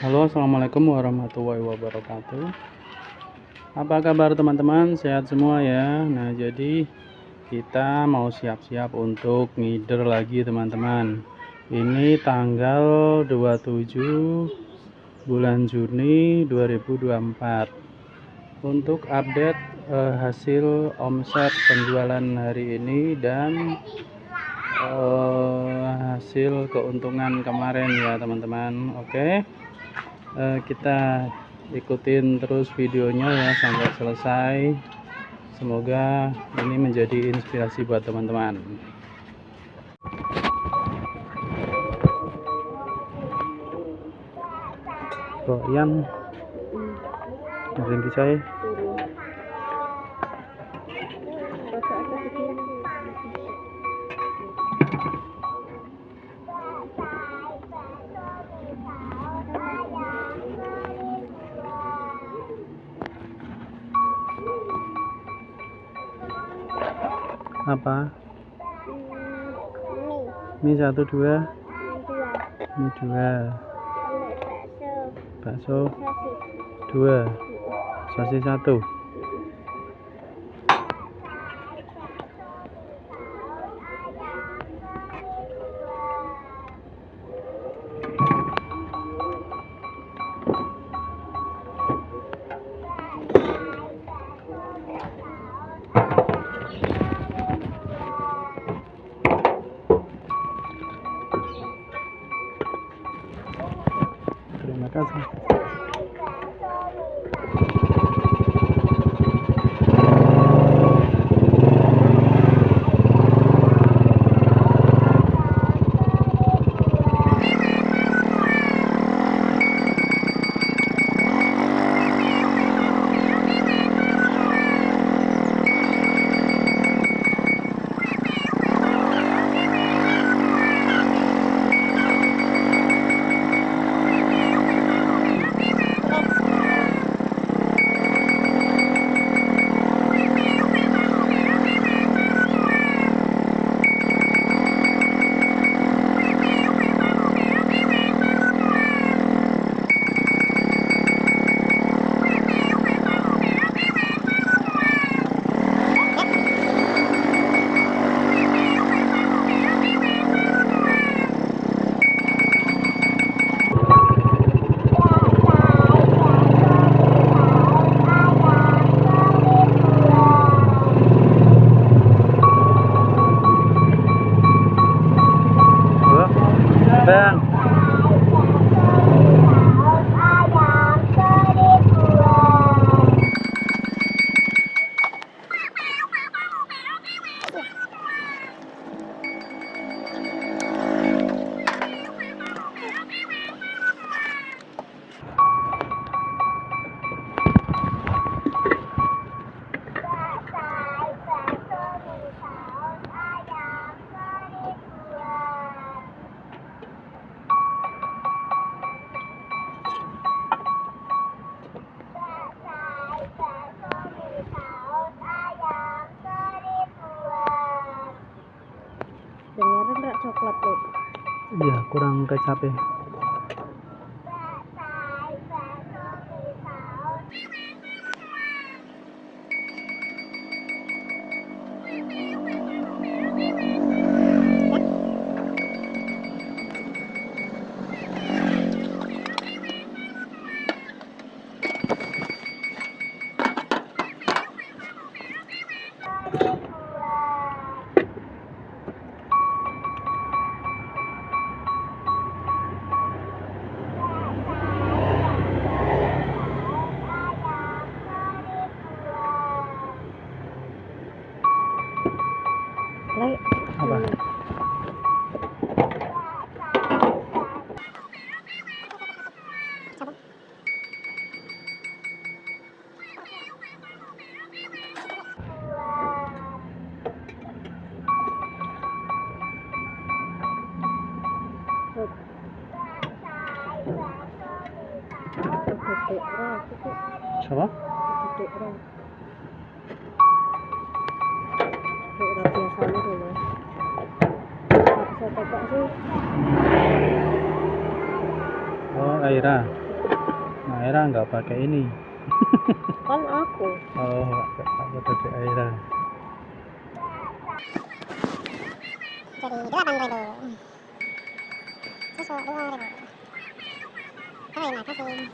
Halo, assalamualaikum warahmatullahi wabarakatuh. Apa kabar teman-teman? Sehat semua ya. Nah, jadi kita mau siap-siap untuk ngider lagi teman-teman. Ini tanggal 27 bulan Juni 2024. Untuk update hasil omset penjualan hari ini dan hasil keuntungan kemarin ya teman-teman. Oke. Kita ikutin terus videonya ya sampai selesai. Semoga ini menjadi inspirasi buat teman-teman. Kok yang berhenti saya? Apa? Mie 1 2. Mie 2. Bakso 2. Sosis 1. Terima kasih. Bang. Dengerin enggak coklat tuh? Iya, kurang kecapnya. Apa? Siapa? Biasanya dulu. Bisa tebak sih. Oh, Aira. Nah, Aira nggak pakai ini. Kan aku. Oh, nggak pakai Aira. Jadi 8.000. Susu 2.000. Terima kasih.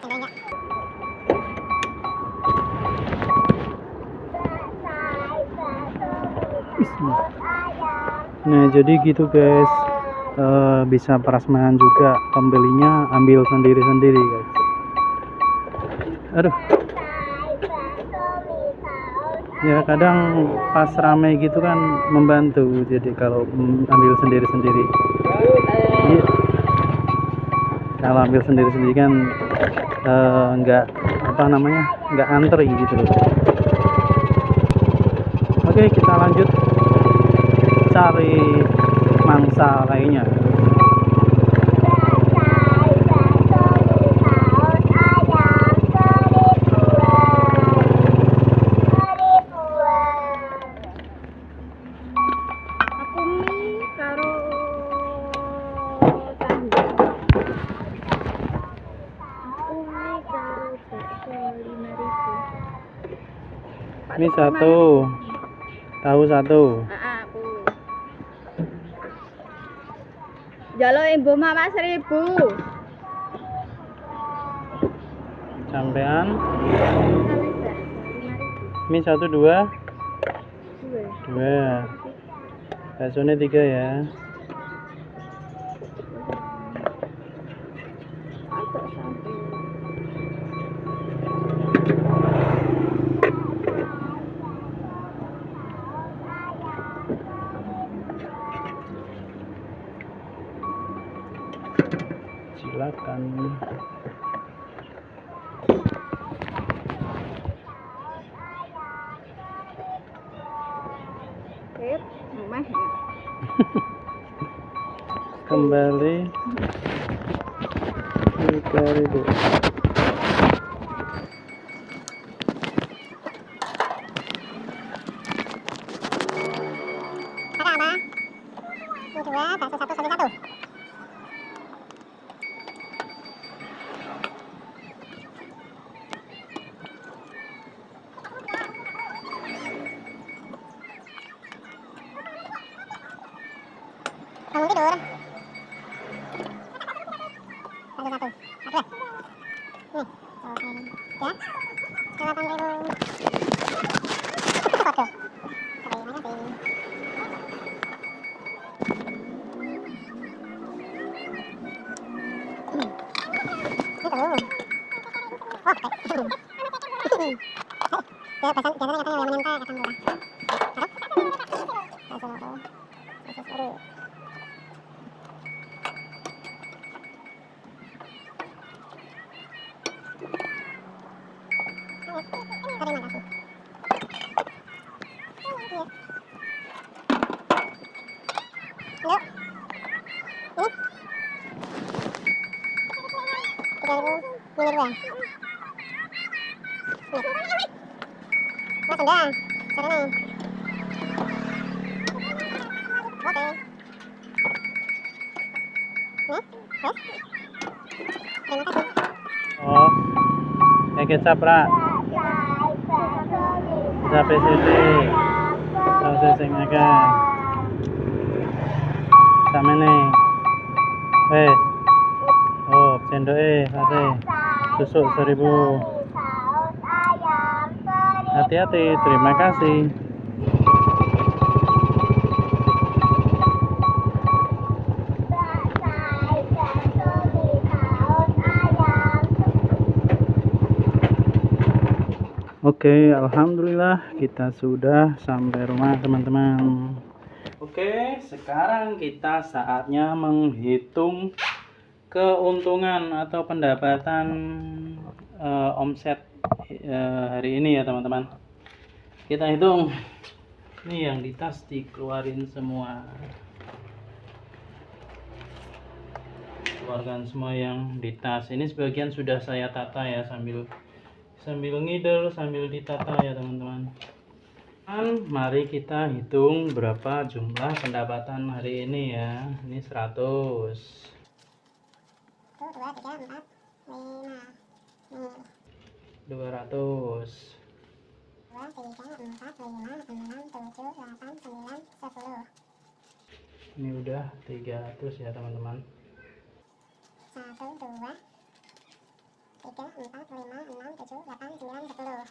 Ada enggak? Bismillah. Nah, jadi gitu guys. Bisa prasmanan juga, pembelinya ambil sendiri-sendiri guys. Aduh. Ya kadang pas ramai gitu kan membantu, jadi kalau ambil sendiri-sendiri. Iya. Kalau ambil sendiri-sendiri kan nggak apa namanya, nggak antri gitu loh. Oke, kita lanjut cari mangsa lainnya. Aku mie karo tahu. Aku mie karo bakso 5.000. Ini satu, tahu satu. Aku. Jalo ibu mama 1.000. Sampean mie satu dua baksonya 3 ya. Silakan. Kembali 3.000. Ada apa? Mie 2, bakso 1, sosis 1. Bangun tidur. Satu satu. Aduh. Nih, oke. Ya. 8.000. Kode. Terima kasih. Itu. Oke. Ya, biasanya katanya yang menempel akan murah. Terus? Sosis baru. Terima kasih. Yuk. Ini 3.000 mili 2. Mas udah, cari nih. Oke. Nih, terus. Terima kasih. Oh, kecap ra. Kecap sithik. Sosis sing akeh. Samene. Wes. Oh, sendoke sate. Susuk 1.000. Hati-hati, terima kasih. Oke, alhamdulillah kita sudah sampai rumah teman-teman. Oke, sekarang kita saatnya menghitung keuntungan atau pendapatan omset hari ini ya teman-teman. Kita hitung. Ini yang di tas dikeluarin semua. Keluarkan semua yang di tas. Ini sebagian sudah saya tata ya, sambil ngider sambil ditata ya teman-teman. Mari kita hitung berapa jumlah pendapatan hari ini ya. Ini 100. 2, 3, 4, 5. Nih. 200. 2, 3, 4, 5, 6, 7, 8, 9, 10. Ini udah 300 ya teman-teman. 1, 2, 3, 4, 5, 6, 7, 8, 9, 10.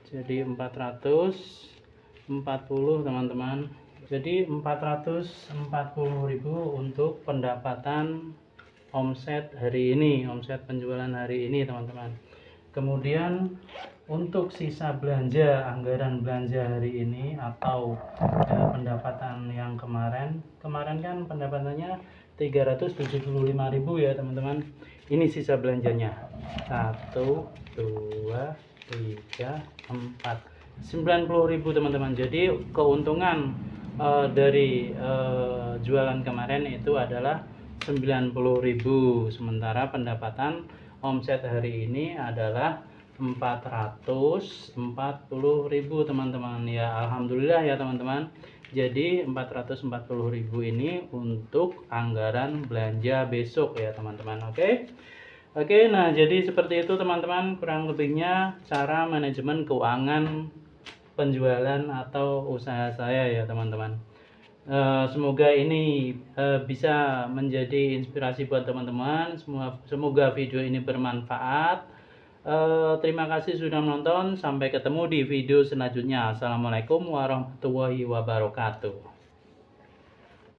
Jadi 440 teman-teman. Jadi 440.000 untuk pendapatan omset hari ini, omset penjualan hari ini teman-teman. Kemudian untuk sisa belanja, anggaran belanja hari ini atau pendapatan yang kemarin kan pendapatannya 375.000 ya teman-teman. Ini sisa belanjanya 1, 2, 3, 4, 90.000 teman-teman. Jadi keuntungan dari jualan kemarin itu adalah 90.000, sementara pendapatan omset hari ini adalah 440.000 teman-teman ya. Alhamdulillah ya teman-teman. Jadi 440.000 ini untuk anggaran belanja besok ya teman-teman. Oke, nah jadi seperti itu teman-teman, kurang lebihnya cara manajemen keuangan penjualan atau usaha saya ya teman-teman. Semoga ini bisa menjadi inspirasi buat teman-teman. Semoga video ini bermanfaat. Terima kasih sudah menonton. Sampai ketemu di video selanjutnya. Assalamualaikum warahmatullahi wabarakatuh.